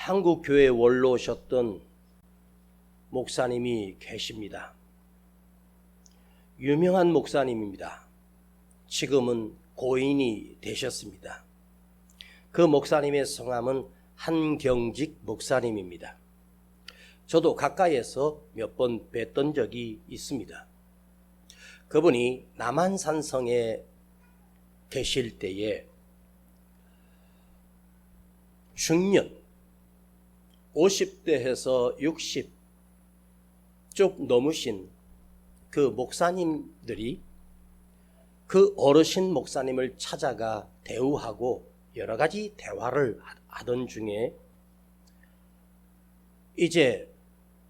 한국 교회 원로셨던 목사님이 계십니다. 유명한 목사님입니다. 지금은 고인이 되셨습니다. 그 목사님의 성함은 한경직 목사님입니다. 저도 가까이에서 몇 번 뵀던 적이 있습니다. 그분이 남한산성에 계실 때에 중년 50대에서 60 쪽 넘으신 그 목사님들이 그 어르신 목사님을 찾아가 대우하고 여러 가지 대화를 하던 중에 이제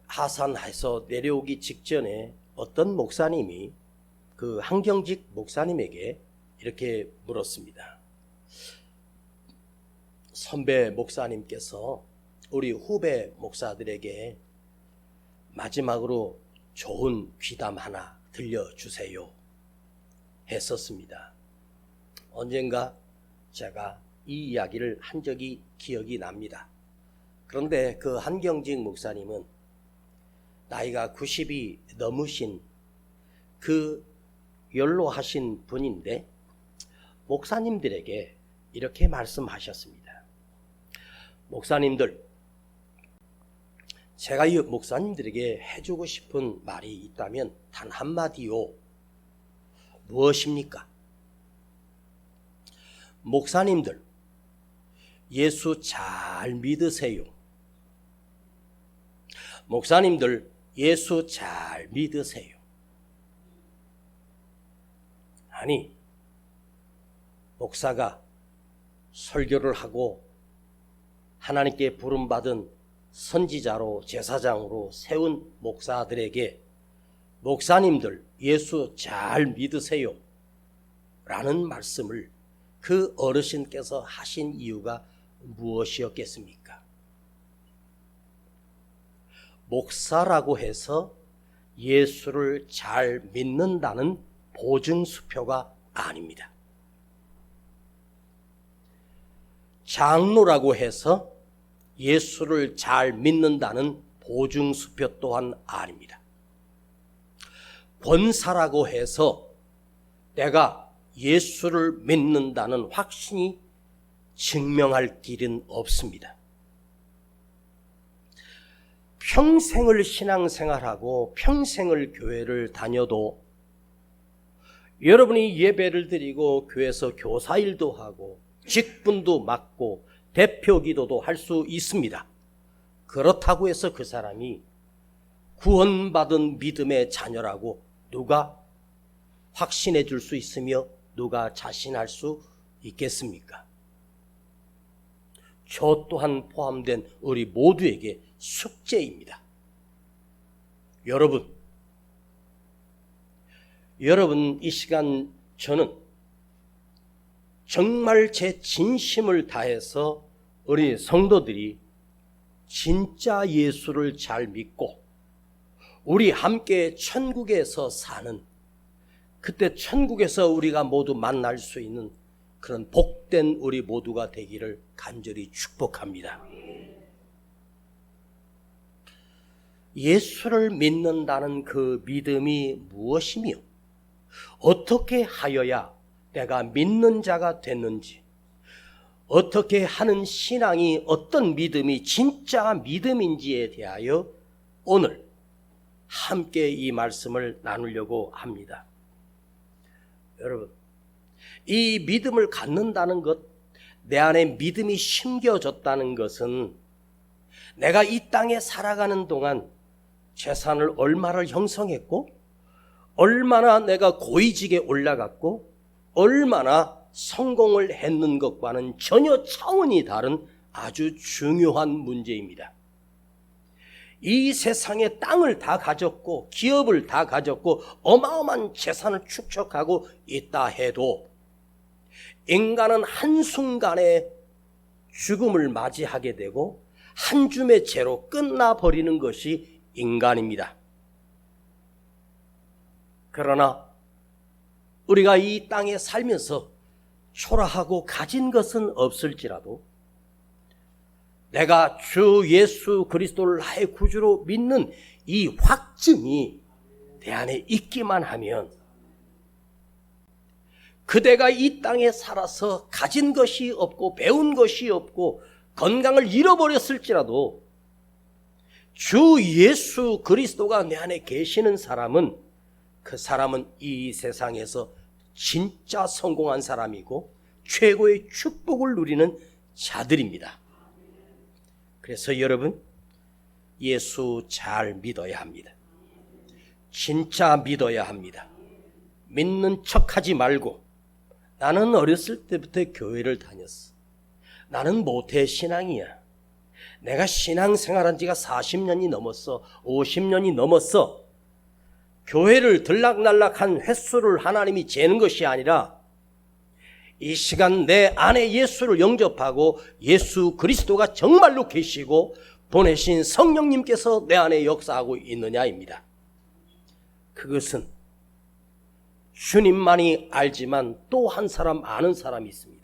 하산해서 내려오기 직전에 어떤 목사님이 그 한경직 목사님에게 이렇게 물었습니다. 선배 목사님께서 우리 후배 목사들에게 마지막으로 좋은 귀담 하나 들려주세요 했었습니다. 언젠가 제가 이 이야기를 한 적이 기억이 납니다. 그런데 그 한경직 목사님은 나이가 90이 넘으신 그 연로하신 분인데 목사님들에게 이렇게 말씀하셨습니다. 목사님들, 제가 이 목사님들에게 해주고 싶은 말이 있다면 단 한마디요. 무엇입니까? 목사님들, 예수 잘 믿으세요. 목사님들, 예수 잘 믿으세요. 아니, 목사가 설교를 하고 하나님께 부름받은 선지자로 제사장으로 세운 목사들에게 목사님들 예수 잘 믿으세요 라는 말씀을 그 어르신께서 하신 이유가 무엇이었겠습니까? 목사라고 해서 예수를 잘 믿는다는 보증수표가 아닙니다. 장로라고 해서 예수를 잘 믿는다는 보증수표 또한 아닙니다. 권사라고 해서 내가 예수를 믿는다는 확신이 증명할 길은 없습니다. 평생을 신앙생활하고 평생을 교회를 다녀도 여러분이 예배를 드리고 교회에서 교사일도 하고 직분도 맡고 대표 기도도 할 수 있습니다. 그렇다고 해서 그 사람이 구원받은 믿음의 자녀라고 누가 확신해 줄 수 있으며 누가 자신할 수 있겠습니까? 저 또한 포함된 우리 모두에게 숙제입니다. 여러분 이 시간 저는 정말 제 진심을 다해서 우리 성도들이 진짜 예수를 잘 믿고 우리 함께 천국에서 사는, 그때 천국에서 우리가 모두 만날 수 있는 그런 복된 우리 모두가 되기를 간절히 축복합니다. 예수를 믿는다는 그 믿음이 무엇이며 어떻게 하여야 내가 믿는 자가 됐는지, 어떻게 하는 신앙이 어떤 믿음이 진짜 믿음인지에 대하여 오늘 함께 이 말씀을 나누려고 합니다. 여러분, 이 믿음을 갖는다는 것, 내 안에 믿음이 심겨졌다는 것은 내가 이 땅에 살아가는 동안 재산을 얼마를 형성했고 얼마나 내가 고위직에 올라갔고 얼마나 성공을 했는 것과는 전혀 차원이 다른 아주 중요한 문제입니다. 이 세상에 땅을 다 가졌고 기업을 다 가졌고 어마어마한 재산을 축적하고 있다 해도 인간은 한순간에 죽음을 맞이하게 되고 한 줌의 죄로 끝나버리는 것이 인간입니다. 그러나 우리가 이 땅에 살면서 초라하고 가진 것은 없을지라도 내가 주 예수 그리스도를 나의 구주로 믿는 이 확증이 내 안에 있기만 하면 그대가 이 땅에 살아서 가진 것이 없고 배운 것이 없고 건강을 잃어버렸을지라도 주 예수 그리스도가 내 안에 계시는 사람은 그 사람은 이 세상에서 진짜 성공한 사람이고 최고의 축복을 누리는 자들입니다. 그래서 여러분, 예수 잘 믿어야 합니다. 진짜 믿어야 합니다. 믿는 척하지 말고 나는 어렸을 때부터 교회를 다녔어. 나는 모태신앙이야. 내가 신앙생활한 지가 40년이 넘었어. 50년이 넘었어. 교회를 들락날락한 횟수를 하나님이 재는 것이 아니라 이 시간 내 안에 예수를 영접하고 예수 그리스도가 정말로 계시고 보내신 성령님께서 내 안에 역사하고 있느냐입니다. 그것은 주님만이 알지만 또 한 사람 아는 사람이 있습니다.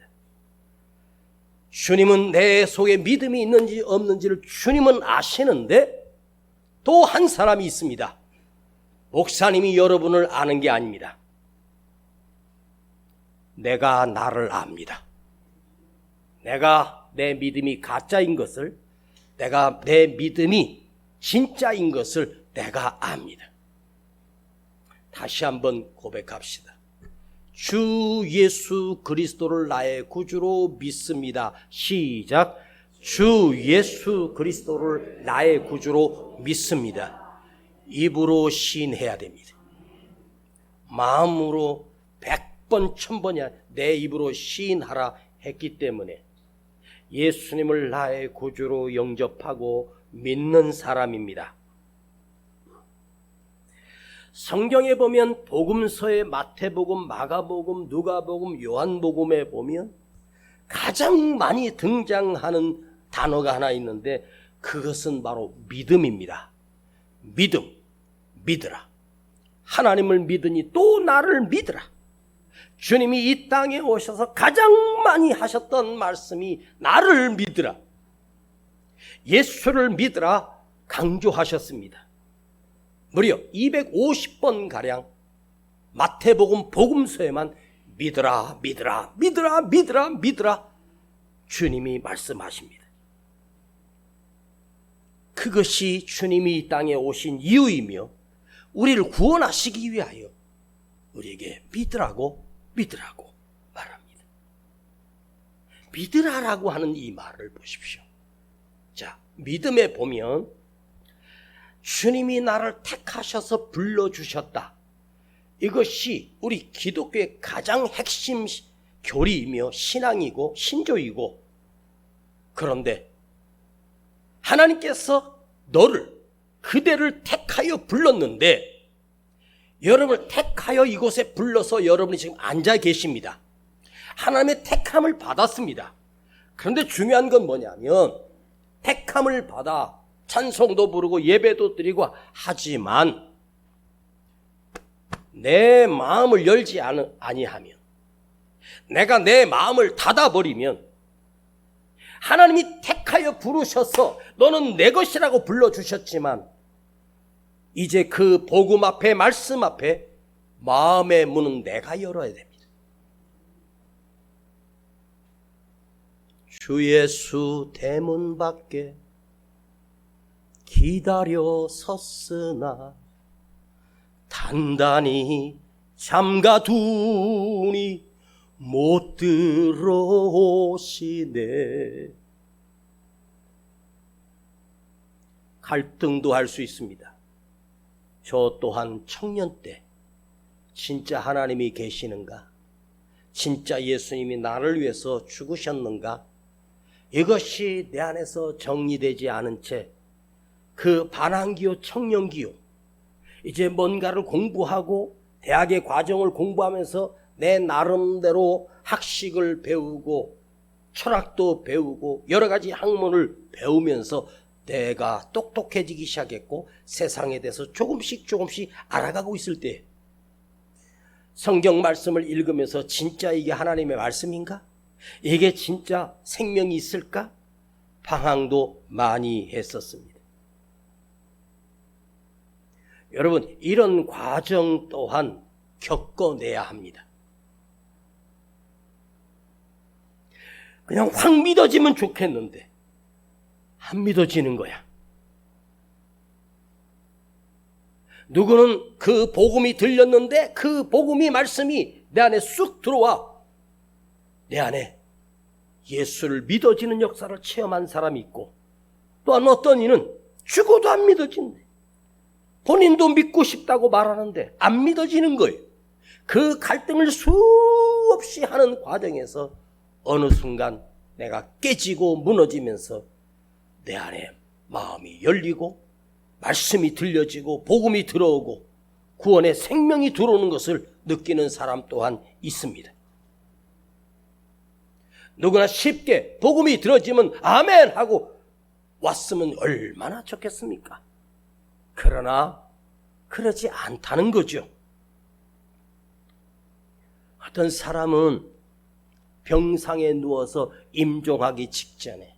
주님은 내 속에 믿음이 있는지 없는지를 주님은 아시는데 또 한 사람이 있습니다. 목사님이 여러분을 아는 게 아닙니다. 내가 나를 압니다. 내가 내 믿음이 가짜인 것을, 내가 내 믿음이 진짜인 것을 내가 압니다. 다시 한번 고백합시다. 주 예수 그리스도를 나의 구주로 믿습니다. 시작. 주 예수 그리스도를 나의 구주로 믿습니다. 입으로 시인해야 됩니다. 마음으로 100번 1000번이 내 입으로 시인하라 했기 때문에 예수님을 나의 구주로 영접하고 믿는 사람입니다. 성경에 보면 복음서에 마태복음, 마가복음, 누가복음, 요한복음에 보면 가장 많이 등장하는 단어가 하나 있는데 그것은 바로 믿음입니다. 믿음, 믿으라. 하나님을 믿으니 또 나를 믿으라. 주님이 이 땅에 오셔서 가장 많이 하셨던 말씀이 나를 믿으라. 예수를 믿으라 강조하셨습니다. 무려 250번가량 마태복음 복음서에만 믿으라, 믿으라, 믿으라, 믿으라, 믿으라 주님이 말씀하십니다. 그것이 주님이 이 땅에 오신 이유이며 우리를 구원하시기 위하여 우리에게 믿으라고 말합니다. 믿으라라고 하는 이 말을 보십시오. 자, 믿음에 보면 주님이 나를 택하셔서 불러주셨다. 이것이 우리 기독교의 가장 핵심 교리이며 신앙이고 신조이고, 그런데 하나님께서 그대를 택하여 불렀는데 여러분을 택하여 이곳에 불러서 여러분이 지금 앉아 계십니다. 하나님의 택함을 받았습니다. 그런데 중요한 건 뭐냐면 택함을 받아 찬송도 부르고 예배도 드리고 하지만 내 마음을 열지 아니하면, 내가 내 마음을 닫아버리면 하나님이 택하여 부르셔서 너는 내 것이라고 불러주셨지만 이제 그 복음 앞에 말씀 앞에 마음의 문은 내가 열어야 됩니다. 주 예수 대문 밖에 기다려 섰으나 단단히 잠가두니 못 들어오시네. 갈등도 할 수 있습니다. 저 또한 청년 때 진짜 하나님이 계시는가? 진짜 예수님이 나를 위해서 죽으셨는가? 이것이 내 안에서 정리되지 않은 채 그 반항기호, 청년기호, 이제 뭔가를 공부하고 대학의 과정을 공부하면서 내 나름대로 학식을 배우고 철학도 배우고 여러 가지 학문을 배우면서 내가 똑똑해지기 시작했고 세상에 대해서 조금씩 알아가고 있을 때 성경 말씀을 읽으면서 진짜 이게 하나님의 말씀인가? 이게 진짜 생명이 있을까? 방황도 많이 했었습니다. 여러분, 이런 과정 또한 겪어내야 합니다. 그냥 확 믿어지면 좋겠는데 안 믿어지는 거야. 누구는 그 복음이 들렸는데 그 복음이 말씀이 내 안에 쑥 들어와 내 안에 예수를 믿어지는 역사를 체험한 사람이 있고, 또한 어떤 이는 죽어도 안 믿어진대. 본인도 믿고 싶다고 말하는데 안 믿어지는 거예요. 그 갈등을 수없이 하는 과정에서 어느 순간 내가 깨지고 무너지면서 내 안에 마음이 열리고 말씀이 들려지고 복음이 들어오고 구원의 생명이 들어오는 것을 느끼는 사람 또한 있습니다. 누구나 쉽게 복음이 들어지면 아멘 하고 왔으면 얼마나 좋겠습니까? 그러나 그러지 않다는 거죠. 어떤 사람은 병상에 누워서 임종하기 직전에,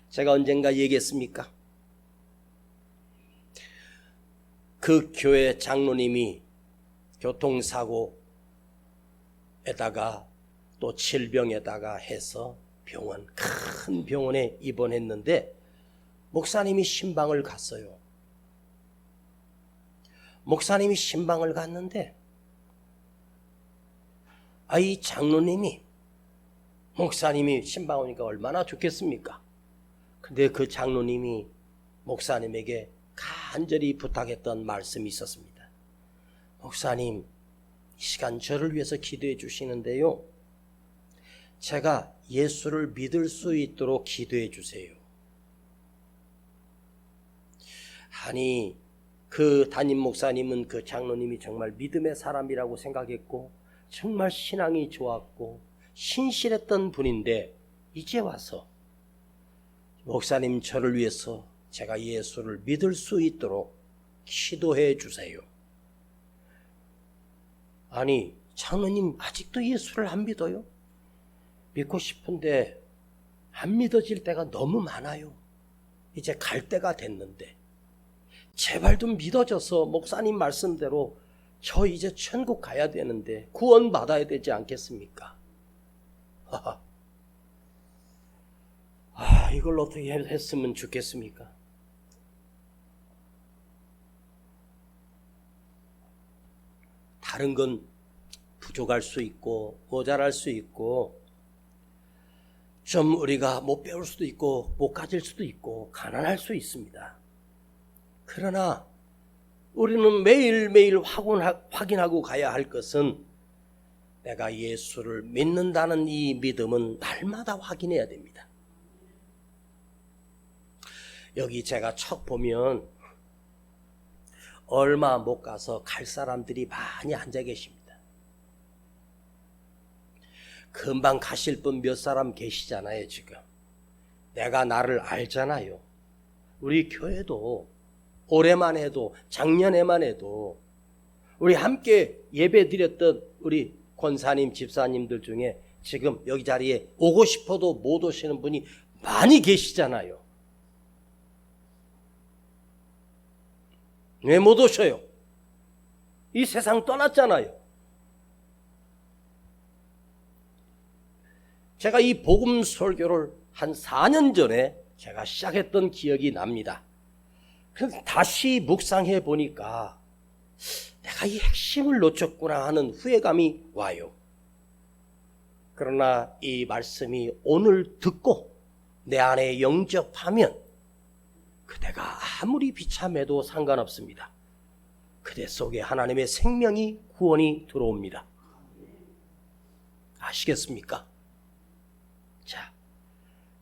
제가 언젠가 얘기했습니까? 그 교회 장로님이 교통사고에다가 또 질병에다가 해서 큰 병원에 입원했는데 목사님이 신방을 갔어요. 목사님이 신방을 갔는데 이 장로님이, 목사님이 신방 오니까 얼마나 좋겠습니까? 근데 그 장로님이 목사님에게 간절히 부탁했던 말씀이 있었습니다. 목사님, 이 시간 저를 위해서 기도해 주시는데요, 제가 예수를 믿을 수 있도록 기도해 주세요. 아니, 그 담임 목사님은 그 장로님이 정말 믿음의 사람이라고 생각했고 정말 신앙이 좋았고 신실했던 분인데, 이제 와서 목사님, 저를 위해서 제가 예수를 믿을 수 있도록 기도해 주세요. 아니, 장로님 아직도 예수를 안 믿어요? 믿고 싶은데 안 믿어질 때가 너무 많아요. 이제 갈 때가 됐는데 제발 좀 믿어져서 목사님 말씀대로 저 이제 천국 가야 되는데 구원 받아야 되지 않겠습니까? 이걸 어떻게 했으면 좋겠습니까? 다른 건 부족할 수 있고 모자랄 수 있고 좀 우리가 못 배울 수도 있고 못 가질 수도 있고 가난할 수 있습니다. 그러나 우리는 매일매일 확인하고 가야 할 것은, 내가 예수를 믿는다는 이 믿음은 날마다 확인해야 됩니다. 여기 제가 척 보면 얼마 못 가서 갈 사람들이 많이 앉아 계십니다. 금방 가실 분 몇 사람 계시잖아요. 지금 내가 나를 알잖아요. 우리 교회도 올해만 해도, 작년에만 해도 우리 함께 예배 드렸던 우리 권사님, 집사님들 중에 지금 여기 자리에 오고 싶어도 못 오시는 분이 많이 계시잖아요. 왜 못 오셔요? 이 세상 떠났잖아요. 제가 이 복음 설교를 한 4년 전에 제가 시작했던 기억이 납니다. 그래서 다시 묵상해 보니까 내가 이 핵심을 놓쳤구나 하는 후회감이 와요. 그러나 이 말씀이 오늘 듣고 내 안에 영접하면 그대가 아무리 비참해도 상관없습니다. 그대 속에 하나님의 생명이, 구원이 들어옵니다. 아시겠습니까? 자,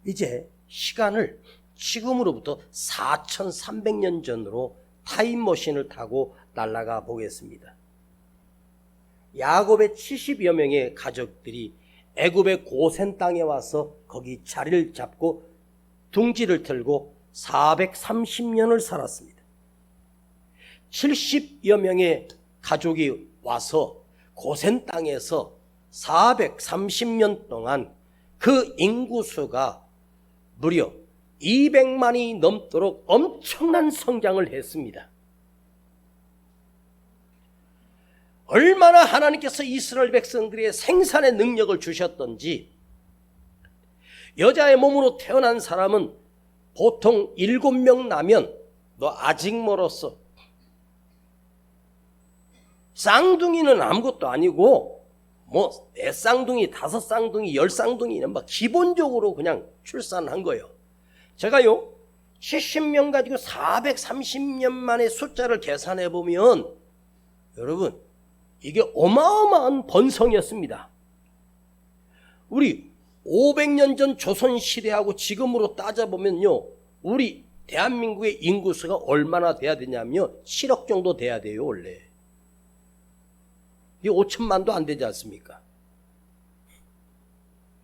이제 시간을 지금으로부터 4300년 전으로 타임머신을 타고 날아가 보겠습니다. 야곱의 70여 명의 가족들이 애굽의 고센 땅에 와서 거기 자리를 잡고 둥지를 틀고 430년을 살았습니다. 70여 명의 가족이 와서 고센 땅에서 430년 동안 그 인구수가 무려 200만이 넘도록 엄청난 성장을 했습니다. 얼마나 하나님께서 이스라엘 백성들의 생산의 능력을 주셨던지, 여자의 몸으로 태어난 사람은 보통 7명 나면 너 아직 멀었어. 쌍둥이는 아무것도 아니고 뭐 4쌍둥이, 5쌍둥이, 10쌍둥이는 막 기본적으로 그냥 출산한 거예요. 제가요 70명 가지고 430년 만에 숫자를 계산해 보면 여러분 이게 어마어마한 번성이었습니다. 우리 500년 전 조선시대하고 지금으로 따져보면요, 우리 대한민국의 인구수가 얼마나 돼야 되냐면 7억 정도 돼야 돼요. 원래 이 5천만도 안 되지 않습니까?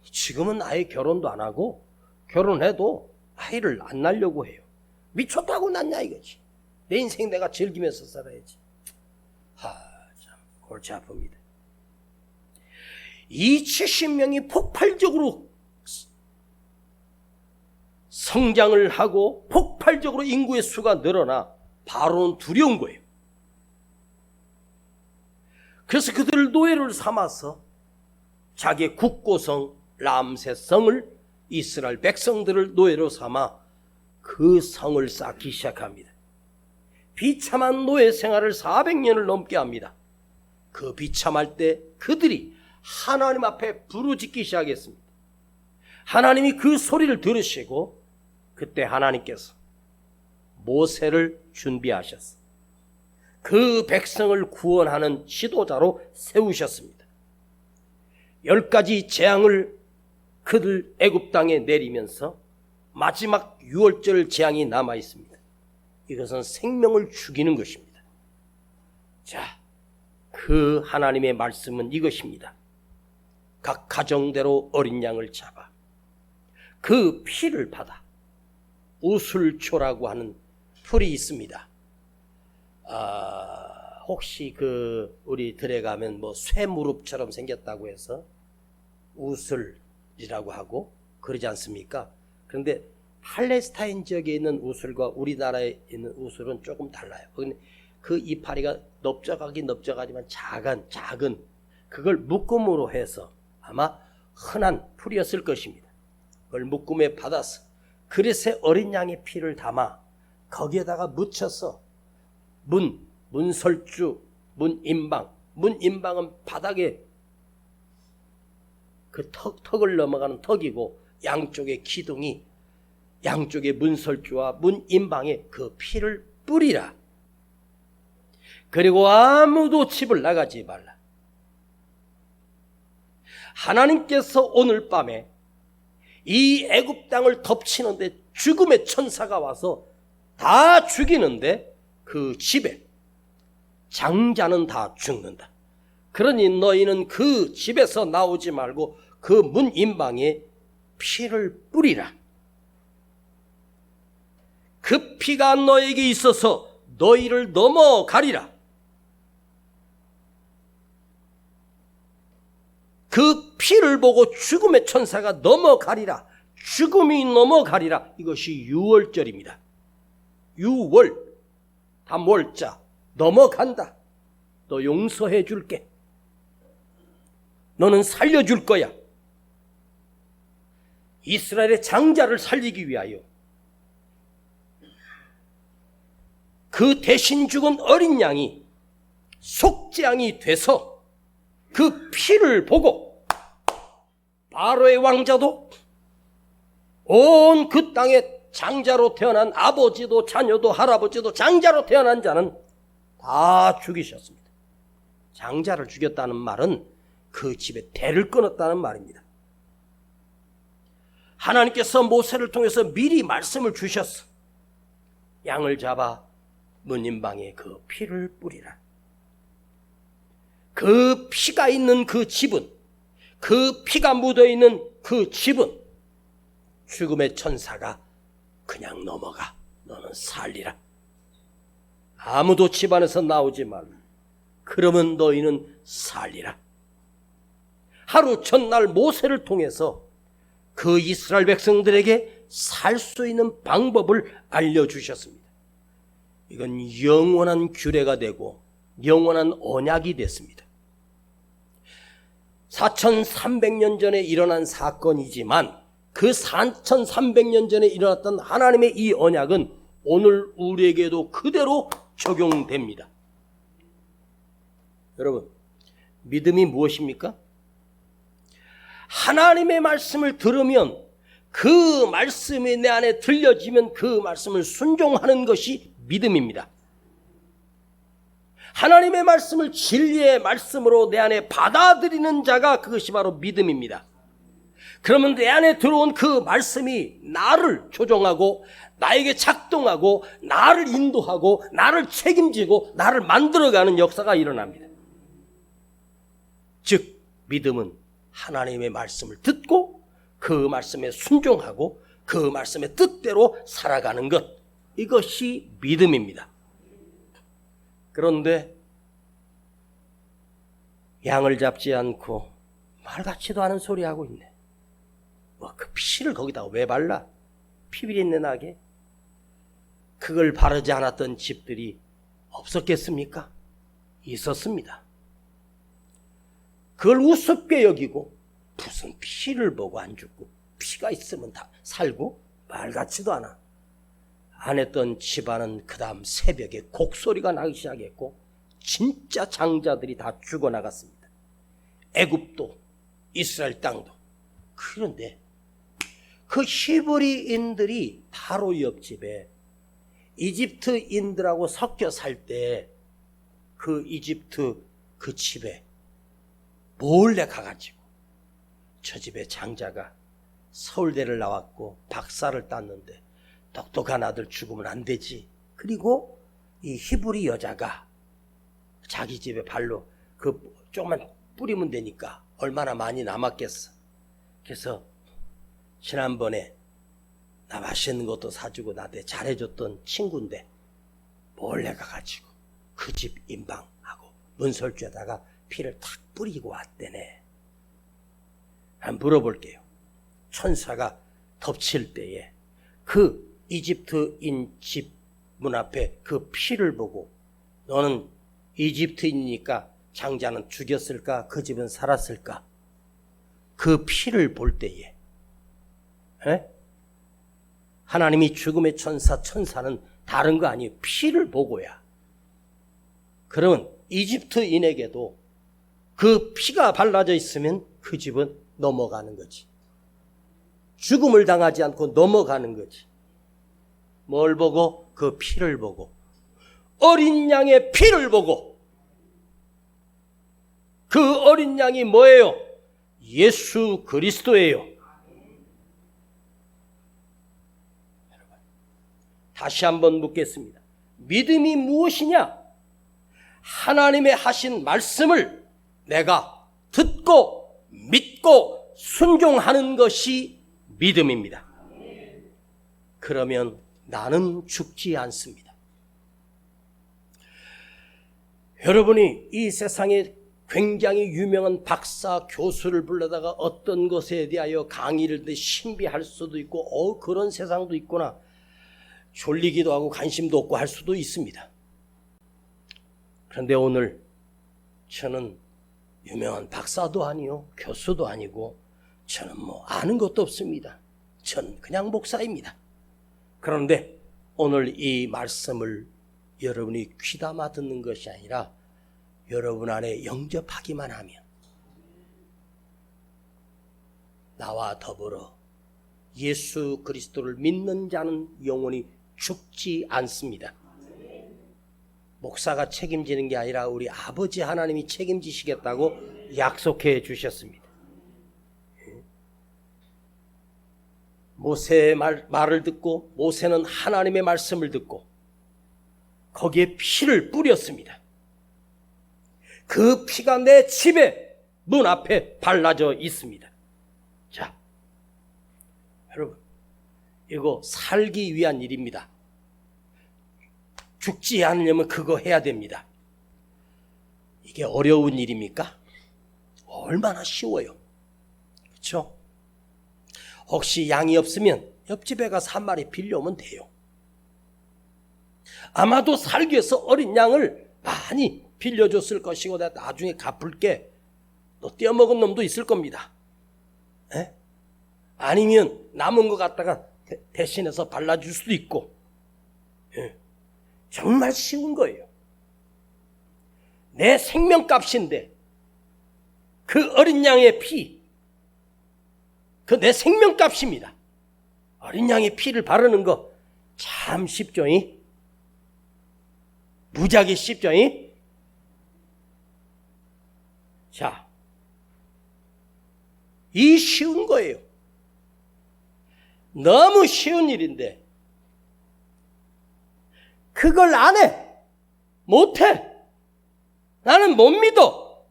지금은 아예 결혼도 안 하고, 결혼해도 아이를 안 낳으려고 해요. 미쳤다고 낳냐 이거지. 내 인생 내가 즐기면서 살아야지. 참 골치 아픕니다. 이 70명이 폭발적으로 성장을 하고 폭발적으로 인구의 수가 늘어나 바로는 두려운 거예요. 그래서 그들을 노예를 삼아서 자기의 국고성 람세성을, 이스라엘 백성들을 노예로 삼아 그 성을 쌓기 시작합니다. 비참한 노예 생활을 400년을 넘게 합니다. 그 비참할 때 그들이 하나님 앞에 부르짖기 시작했습니다. 하나님이 그 소리를 들으시고 그때 하나님께서 모세를 준비하셨어. 그 백성을 구원하는 지도자로 세우셨습니다. 10가지 재앙을 그들 애굽 땅에 내리면서 마지막 6월절 재앙이 남아 있습니다. 이것은 생명을 죽이는 것입니다. 자, 그 하나님의 말씀은 이것입니다. 각 가정대로 어린 양을 잡아 그 피를 받아 우슬초라고 하는 풀이 있습니다. 혹시 우리 들에 가면 뭐 쇠무릎처럼 생겼다고 해서 우슬이라고 하고 그러지 않습니까? 그런데 팔레스타인 지역에 있는 우슬과 우리나라에 있는 우슬은 조금 달라요. 그 이파리가 넓적하지만 작은 그걸 묶음으로 해서 아마 흔한 풀이었을 것입니다. 그걸 묶음에 받아서 그릇에 어린 양의 피를 담아 거기에다가 묻혀서 문설주, 문인방은 바닥에 그 턱을 넘어가는 턱이고 양쪽에 기둥이, 양쪽에 문설주와 문인방에 그 피를 뿌리라. 그리고 아무도 집을 나가지 말라. 하나님께서 오늘 밤에 이 애굽 땅을 덮치는데 죽음의 천사가 와서 다 죽이는데 그 집에 장자는 다 죽는다. 그러니 너희는 그 집에서 나오지 말고 그 문인방에 피를 뿌리라. 그 피가 너에게 있어서 너희를 넘어가리라. 그 피를 보고 죽음의 천사가 넘어가리라. 죽음이 넘어가리라. 이것이 6월절입니다. 6월, 담월자, 넘어간다. 너 용서해 줄게. 너는 살려줄 거야. 이스라엘의 장자를 살리기 위하여 그 대신 죽은 어린 양이 속죄양이 돼서 그 피를 보고 바로의 왕자도 온 그 땅에 장자로 태어난 아버지도 자녀도 할아버지도 장자로 태어난 자는 다 죽이셨습니다. 장자를 죽였다는 말은 그 집에 대를 끊었다는 말입니다. 하나님께서 모세를 통해서 미리 말씀을 주셨어. 양을 잡아 문인방에 그 피를 뿌리라. 그 피가 있는 그 집은, 그 피가 묻어있는 그 집은 죽음의 천사가 그냥 넘어가. 너는 살리라. 아무도 집안에서 나오지 말라. 그러면 너희는 살리라. 하루 전날 모세를 통해서 그 이스라엘 백성들에게 살 수 있는 방법을 알려주셨습니다. 이건 영원한 규례가 되고 영원한 언약이 됐습니다. 4300년 전에 일어난 사건이지만 그 4300년 전에 일어났던 하나님의 이 언약은 오늘 우리에게도 그대로 적용됩니다. 여러분, 믿음이 무엇입니까? 하나님의 말씀을 들으면 그 말씀이 내 안에 들려지면 그 말씀을 순종하는 것이 믿음입니다. 하나님의 말씀을 진리의 말씀으로 내 안에 받아들이는 자가 그것이 바로 믿음입니다. 그러면 내 안에 들어온 그 말씀이 나를 조종하고 나에게 작동하고 나를 인도하고 나를 책임지고 나를 만들어가는 역사가 일어납니다. 즉 믿음은 하나님의 말씀을 듣고 그 말씀에 순종하고 그 말씀의 뜻대로 살아가는 것, 이것이 믿음입니다. 그런데 양을 잡지 않고 말 같지도 않은 소리 하고 있네. 그 피를 거기다가 왜 발라? 피비린내 나게? 그걸 바르지 않았던 집들이 없었겠습니까? 있었습니다. 그걸 우습게 여기고 무슨 피를 보고 안 죽고 피가 있으면 다 살고 말 같지도 않아. 안 했던 집안은 그 다음 새벽에 곡소리가 나기 시작했고 진짜 장자들이 다 죽어나갔습니다. 애굽도 이스라엘 땅도. 그런데 그 히브리인들이 바로 옆집에 이집트인들하고 섞여 살 때 그 이집트 그 집에 몰래 가가지고 저 집의 장자가 서울대를 나왔고 박사를 땄는데 똑똑한 아들 죽으면 안 되지. 그리고 이 히브리 여자가 자기 집에 발로 그 조금만 뿌리면 되니까 얼마나 많이 남았겠어. 그래서 지난번에 나 맛있는 것도 사주고 나한테 잘해줬던 친구인데 몰래 가가지고 그 집 임방하고 문설주에다가 피를 탁 뿌리고 왔대네. 한번 물어볼게요. 천사가 덮칠 때에 그 이집트인 집 문 앞에 그 피를 보고 너는 이집트인이니까 장자는 죽였을까? 그 집은 살았을까? 그 피를 볼 때에 하나님이 죽음의 천사는 다른 거 아니에요. 피를 보고야. 그러면 이집트인에게도 그 피가 발라져 있으면 그 집은 넘어가는 거지. 죽음을 당하지 않고 넘어가는 거지. 뭘 보고? 그 피를 보고. 어린 양의 피를 보고. 그 어린 양이 뭐예요? 예수 그리스도예요. 다시 한번 묻겠습니다. 믿음이 무엇이냐? 하나님의 하신 말씀을 내가 듣고 믿고 순종하는 것이 믿음입니다. 그러면 나는 죽지 않습니다. 여러분이 이 세상에 굉장히 유명한 박사, 교수를 불러다가 어떤 것에 대하여 강의를 신비할 수도 있고 그런 세상도 있구나. 졸리기도 하고 관심도 없고 할 수도 있습니다. 그런데 오늘 저는 유명한 박사도 아니요 교수도 아니고 저는 아는 것도 없습니다. 저는 그냥 목사입니다. 그런데 오늘 이 말씀을 여러분이 귀담아 듣는 것이 아니라 여러분 안에 영접하기만 하면 나와 더불어 예수 그리스도를 믿는 자는 영원히 죽지 않습니다. 목사가 책임지는 게 아니라 우리 아버지 하나님이 책임지시겠다고 약속해 주셨습니다. 모세의 말을 듣고 모세는 하나님의 말씀을 듣고 거기에 피를 뿌렸습니다. 그 피가 내 집에 문 앞에 발라져 있습니다. 자, 여러분, 이거 살기 위한 일입니다. 죽지 않으려면 그거 해야 됩니다. 이게 어려운 일입니까? 얼마나 쉬워요. 그렇죠? 혹시 양이 없으면 옆집에 가서 한 마리 빌려오면 돼요. 아마도 살기 위해서 어린 양을 많이 빌려줬을 것이고 내가 나중에 갚을게. 또 떼어먹은 놈도 있을 겁니다. 에? 아니면 남은 거 갖다가 대신해서 발라줄 수도 있고. 예. 정말 쉬운 거예요. 내 생명값인데 그 어린 양의 피, 그 내 생명값입니다. 어린 양의 피를 바르는 거 참 쉽죠? 무지하게 쉽죠? 자, 이 쉬운 거예요. 너무 쉬운 일인데 그걸 안 해. 못해. 나는 못 믿어.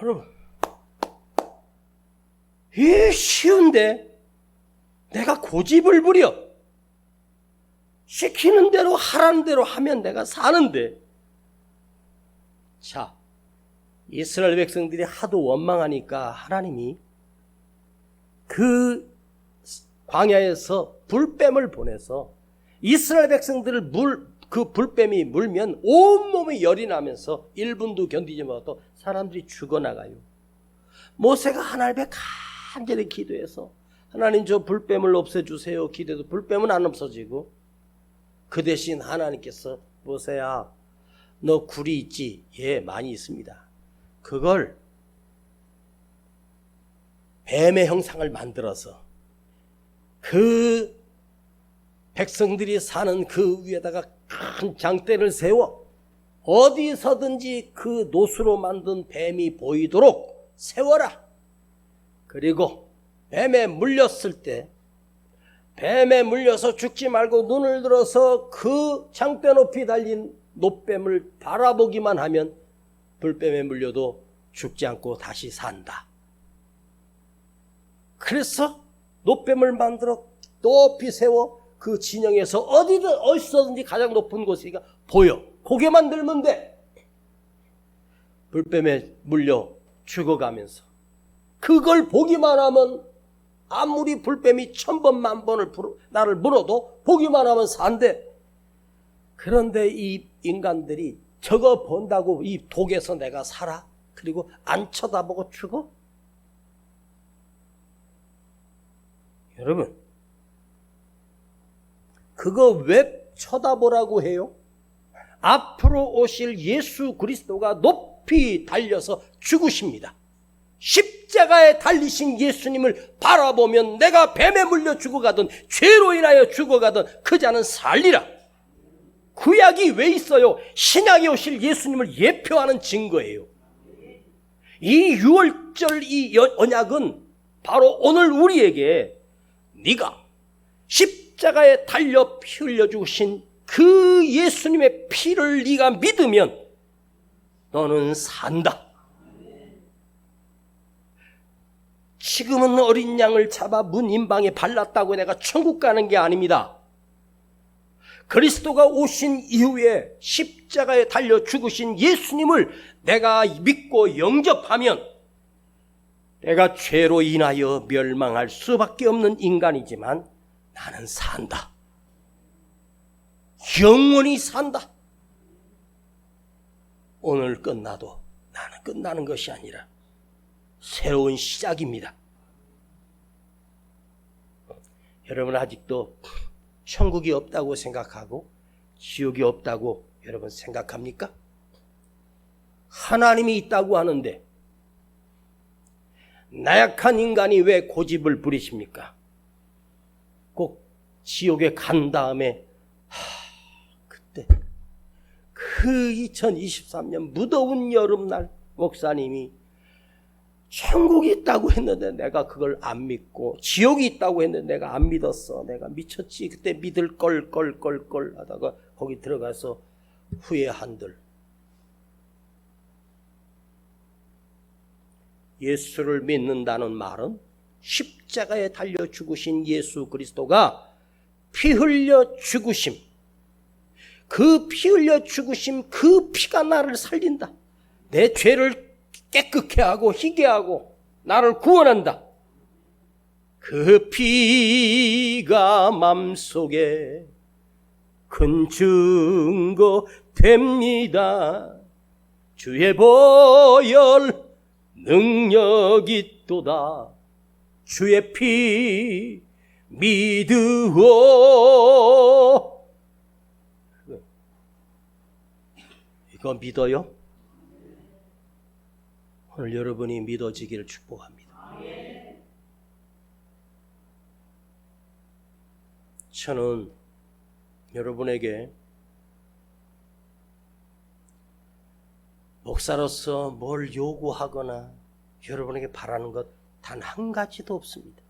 여러분, 이 쉬운데 내가 고집을 부려. 시키는 대로 하라는 대로 하면 내가 사는데. 자, 이스라엘 백성들이 하도 원망하니까 하나님이 그 광야에서 불뱀을 보내서 이스라엘 백성들을 그 불뱀이 물면 온몸에 열이 나면서 1분도 견디지 못하고 사람들이 죽어나가요. 모세가 하나님 앞에 간절히 기도해서 하나님 저 불뱀을 없애주세요. 기도해도 불뱀은 안 없어지고 그 대신 하나님께서 모세야 너 굴이 있지? 예, 많이 있습니다. 그걸 뱀의 형상을 만들어서 그 백성들이 사는 그 위에다가 큰 장대를 세워 어디서든지 그 노수로 만든 뱀이 보이도록 세워라. 그리고 뱀에 물렸을 때 뱀에 물려서 죽지 말고 눈을 들어서 그 장대 높이 달린 노뱀을 바라보기만 하면 불뱀에 물려도 죽지 않고 다시 산다. 그래서 노뱀을 만들어 높이 세워 그 진영에서 어디서든지 가장 높은 곳이니까 보여. 고개만 들면 돼. 불뱀에 물려 죽어가면서 그걸 보기만 하면 아무리 불뱀이 1000번 만번을 나를 물어도 보기만 하면 산대. 그런데 이 인간들이 저거 본다고 이 독에서 내가 살아? 그리고 안 쳐다보고 죽어? 여러분, 그거 왜 쳐다보라고 해요? 앞으로 오실 예수 그리스도가 높이 달려서 죽으십니다. 십자가에 달리신 예수님을 바라보면 내가 뱀에 물려 죽어가든 죄로 인하여 죽어가든 그 자는 살리라. 구약이 왜 있어요? 신약에 오실 예수님을 예표하는 증거예요. 이 유월절 이 언약은 바로 오늘 우리에게 네가 십자가에 달려 피 흘려 주신 그 예수님의 피를 네가 믿으면 너는 산다. 지금은 어린 양을 잡아 문 임방에 발랐다고 내가 천국 가는 게 아닙니다. 그리스도가 오신 이후에 십자가에 달려 죽으신 예수님을 내가 믿고 영접하면 내가 죄로 인하여 멸망할 수밖에 없는 인간이지만 나는 산다. 영원히 산다. 오늘 끝나도 나는 끝나는 것이 아니라 새로운 시작입니다. 여러분 아직도 천국이 없다고 생각하고 지옥이 없다고 여러분 생각합니까? 하나님이 있다고 하는데 나약한 인간이 왜 고집을 부리십니까? 꼭 지옥에 간 다음에 그때 그 2023년 무더운 여름날 목사님이 천국이 있다고 했는데 내가 그걸 안 믿고 지옥이 있다고 했는데 내가 안 믿었어. 내가 미쳤지. 그때 믿을 걸 하다가 거기 들어가서 후회한들. 예수를 믿는다는 말은 십자가에 달려 죽으신 예수 그리스도가 피 흘려 죽으심, 그 피 흘려 죽으심, 그 피가 나를 살린다. 내 죄를 깨끗게 하고 희게 하고 나를 구원한다. 그 피가 맘속에 큰 증거 됩니다. 주의 보혈 능력이 있도다. 주의 피 믿으오. 이거 믿어요? 오늘 여러분이 믿어지기를 축복합니다. 저는 여러분에게 목사로서 뭘 요구하거나 여러분에게 바라는 것 단 한 가지도 없습니다.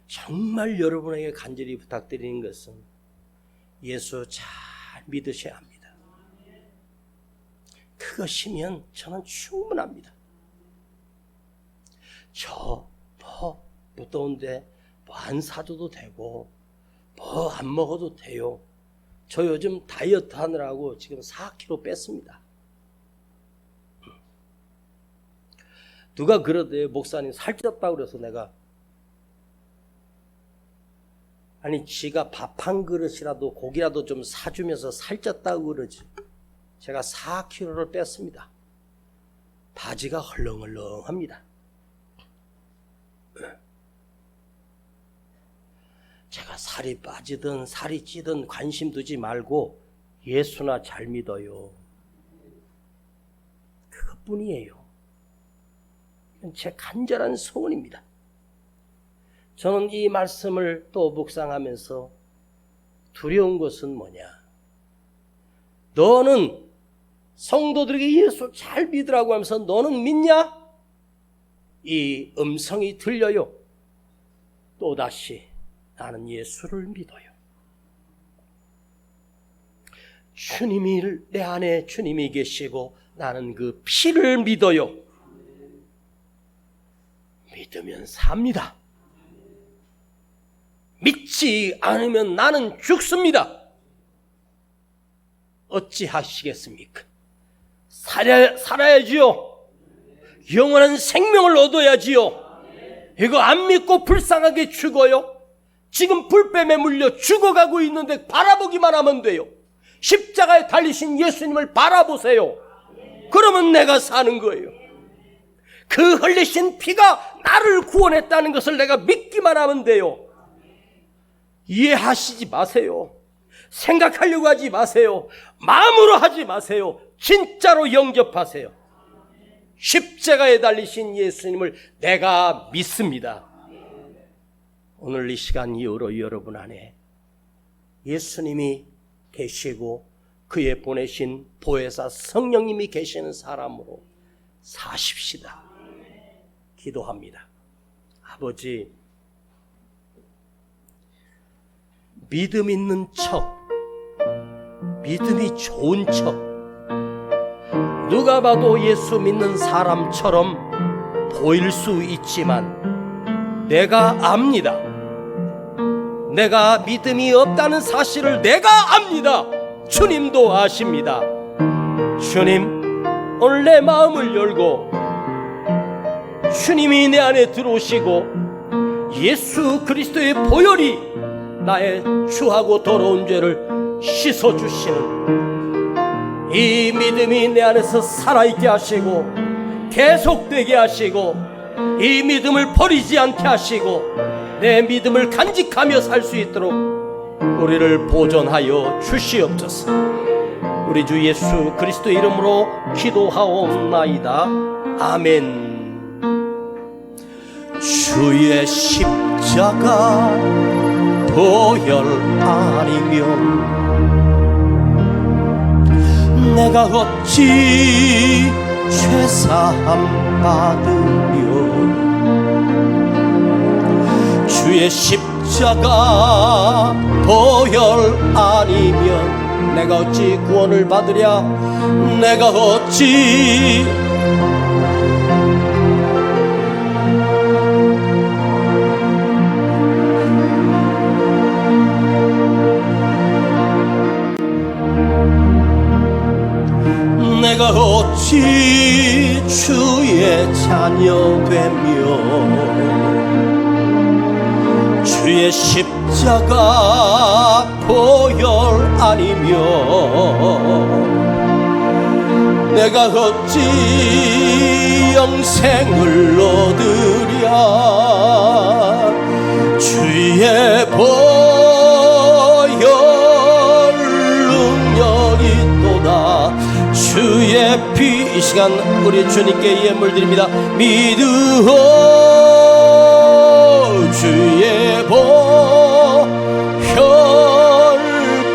정말 여러분에게 간절히 부탁드리는 것은 예수 잘 믿으셔야 합니다. 그것이면 저는 충분합니다. 저 무더운데 뭐 안 사줘도 되고 뭐 안 먹어도 돼요. 저 요즘 다이어트 하느라고 지금 4kg 뺐습니다. 누가 그러대요. 목사님 살쪘다고 그래서 내가 아니 지가 밥 한 그릇이라도 고기라도 좀 사주면서 살쪘다고 그러지. 제가 4kg를 뺐습니다. 바지가 헐렁헐렁합니다. 제가 살이 빠지든 살이 찌든 관심 두지 말고 예수나 잘 믿어요. 그것뿐이에요. 제 간절한 소원입니다. 저는 이 말씀을 또 묵상하면서 두려운 것은 뭐냐? 너는 성도들에게 예수 잘 믿으라고 하면서 너는 믿냐? 이 음성이 들려요. 또다시 나는 예수를 믿어요. 주님이 내 안에 주님이 계시고 나는 그 피를 믿어요. 믿으면 삽니다. 믿지 않으면 나는 죽습니다. 어찌하시겠습니까? 살아야지요. 영원한 생명을 얻어야지요. 이거 안 믿고 불쌍하게 죽어요? 지금 불뱀에 물려 죽어가고 있는데 바라보기만 하면 돼요. 십자가에 달리신 예수님을 바라보세요. 그러면 내가 사는 거예요. 그 흘리신 피가 나를 구원했다는 것을 내가 믿기만 하면 돼요. 이해하시지 마세요. 생각하려고 하지 마세요. 마음으로 하지 마세요. 진짜로 영접하세요. 십자가에 달리신 예수님을 내가 믿습니다. 오늘 이 시간 이후로 여러분 안에 예수님이 계시고 그의 보내신 보혜사 성령님이 계시는 사람으로 사십시다. 기도합니다. 아버지, 믿음 있는 척, 믿음이 좋은 척, 누가 봐도 예수 믿는 사람처럼 보일 수 있지만 내가 압니다. 내가 믿음이 없다는 사실을 내가 압니다. 주님도 아십니다. 주님, 오늘 내 마음을 열고 주님이 내 안에 들어오시고 예수 그리스도의 보혈이 나의 추하고 더러운 죄를 씻어주시는 이 믿음이 내 안에서 살아있게 하시고 계속되게 하시고 이 믿음을 버리지 않게 하시고 내 믿음을 간직하며 살 수 있도록 우리를 보존하여 주시옵소서. 우리 주 예수 그리스도의 이름으로 기도하옵나이다. 아멘. 주의 십자가 보혈 아니면 내가 어찌 죄사함 받으며 주의 십자가 보혈 아니면 내가 어찌 구원을 받으랴. 내가 어찌 내가 어찌 주의 자녀 되며 주의 십자가 보혈 아니며 내가 어찌 영생을 얻으랴. 주의 보혈 능력이 또다. 주의 피. 이 시간 우리 주님께 예물 드립니다. 믿으오 주의 보혈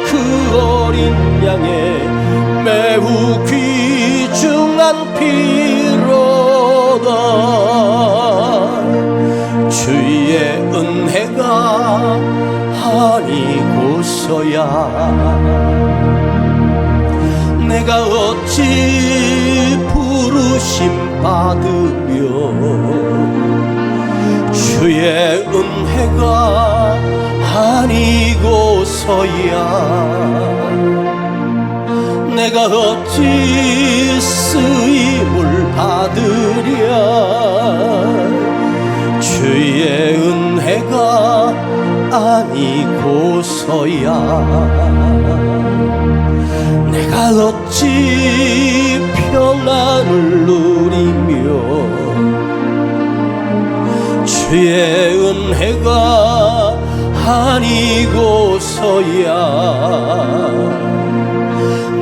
그 어린 양의 매우 귀중한 피로다. 주의 은혜가 아니고서야 내가 어찌 부르심 받으며 주의 은혜가 아니고서야 내가 어찌 쓰임을 받으랴. 주의 은혜가 아니고서야 내가 어찌 평안을 누리며 주의 은혜가 아니고서야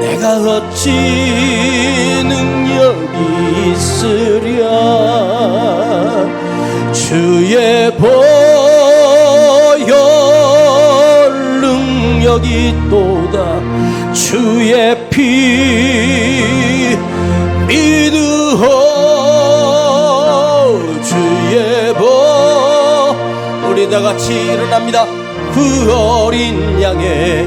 내가 어찌 능력이 있으랴. 주의 보혈 능력이 또다. 주의 피 믿으오 주의 보. 우리 다같이 일어납니다. 그 어린 양의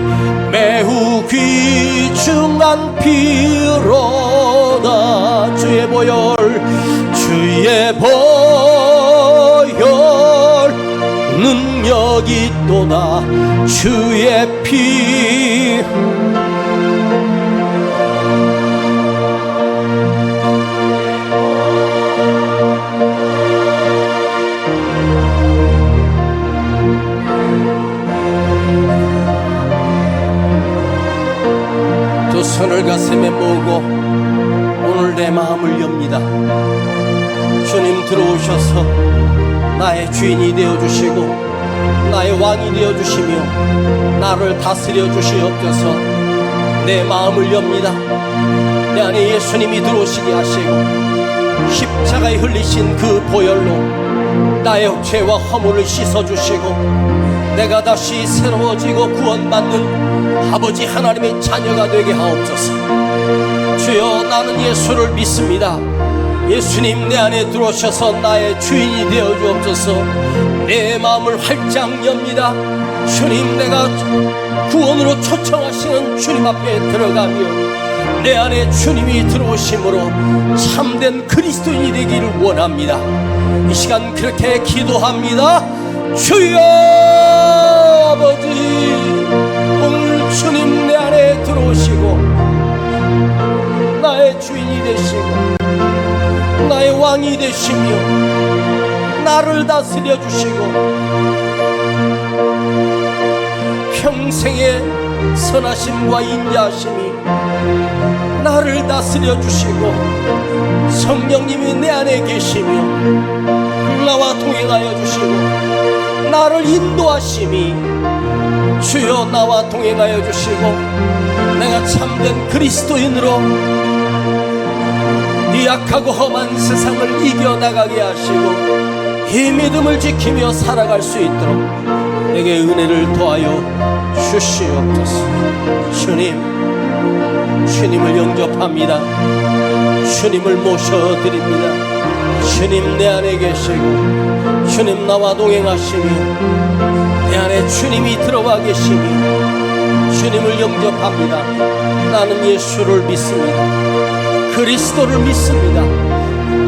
매우 귀중한 피로다. 주의 보혈 주의 보혈 능력이 또다. 주의 피 두 손을 가슴에 모으고 오늘 내 마음을 엽니다. 주님 들어오셔서 나의 주인이 되어주시고 나의 왕이 되어주시며 나를 다스려 주시옵소서. 내 마음을 엽니다. 내 안에 예수님이 들어오시게 하시고 십자가에 흘리신 그 보혈로 나의 죄와 허물을 씻어주시고 내가 다시 새로워지고 구원받는 아버지 하나님의 자녀가 되게 하옵소서. 주여 나는 예수를 믿습니다. 예수님 내 안에 들어오셔서 나의 주인이 되어 주옵소서. 내 마음을 활짝 엽니다. 주님 내가 구원으로 초청하시는 주님 앞에 들어가며 내 안에 주님이 들어오심으로 참된 그리스도인이 되기를 원합니다. 이 시간 그렇게 기도합니다. 주여 아버지 오늘 주님 내 안에 들어오시고 나의 주인이 되시고 나의 왕이 되시며 나를 다스려 주시고 평생의 선하심과 인자하심이 나를 다스려 주시고 성령님이 내 안에 계시며 나와 동행하여 주시고 나를 인도하심이 주여 나와 동행하여 주시고 내가 참된 그리스도인으로 이 약하고 험한 세상을 이겨나가게 하시고 이 믿음을 지키며 살아갈 수 있도록 내게 은혜를 더하여 주시옵소서. 주님을 영접합니다. 주님을 모셔드립니다. 주님 내 안에 계시고 주님 나와 동행하시며 내 안에 주님이 들어와 계시며 주님을 영접합니다. 나는 예수를 믿습니다. 그리스도를 믿습니다.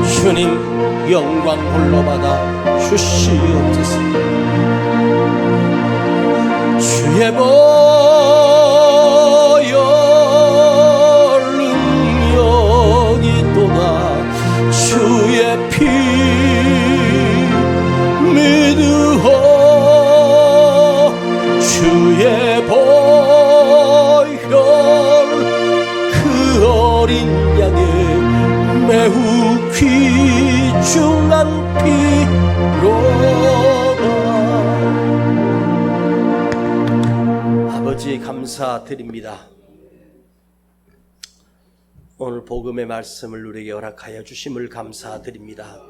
주님 영광 홀로 받아 주시옵소서. 주의 보혈 능력이 또다. 주의 피 믿으오 주의 보혈 그 어린 양의 매우 귀중한 피로다. 아버지 감사드립니다. 오늘 복음의 말씀을 우리에게 허락하여 주심을 감사드립니다.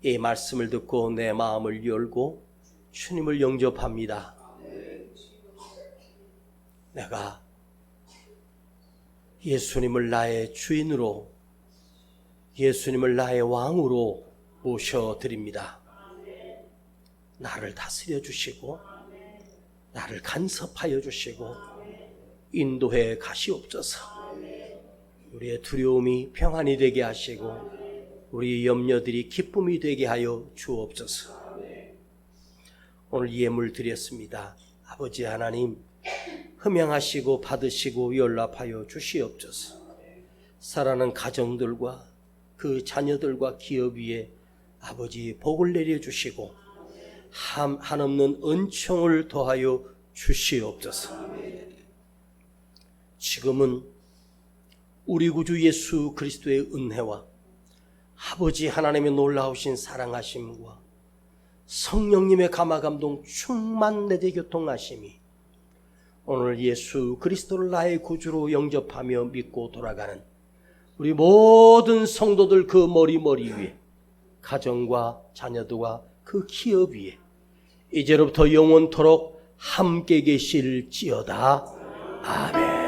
이 말씀을 듣고 내 마음을 열고 주님을 영접합니다. 내가 예수님을 나의 주인으로, 예수님을 나의 왕으로 모셔드립니다. 나를 다스려 주시고 나를 간섭하여 주시고 인도해 가시옵소서. 우리의 두려움이 평안이 되게 하시고 우리의 염려들이 기쁨이 되게 하여 주옵소서. 오늘 예물 드렸습니다. 아버지 하나님, 흠양하시고 받으시고 연락하여 주시옵소서. 사랑하는 가정들과 그 자녀들과 기업 위에 아버지 복을 내려주시고 한없는 은총을 더하여 주시옵소서. 지금은 우리 구주 예수 그리스도의 은혜와 아버지 하나님의 놀라우신 사랑하심과 성령님의 감화감동 충만 내재 교통하심이 오늘 예수 그리스도를 나의 구주로 영접하며 믿고 돌아가는 우리 모든 성도들 그 머리 위에, 가정과 자녀들과 그 기업 위에 이제로부터 영원토록 함께 계실지어다. 아멘.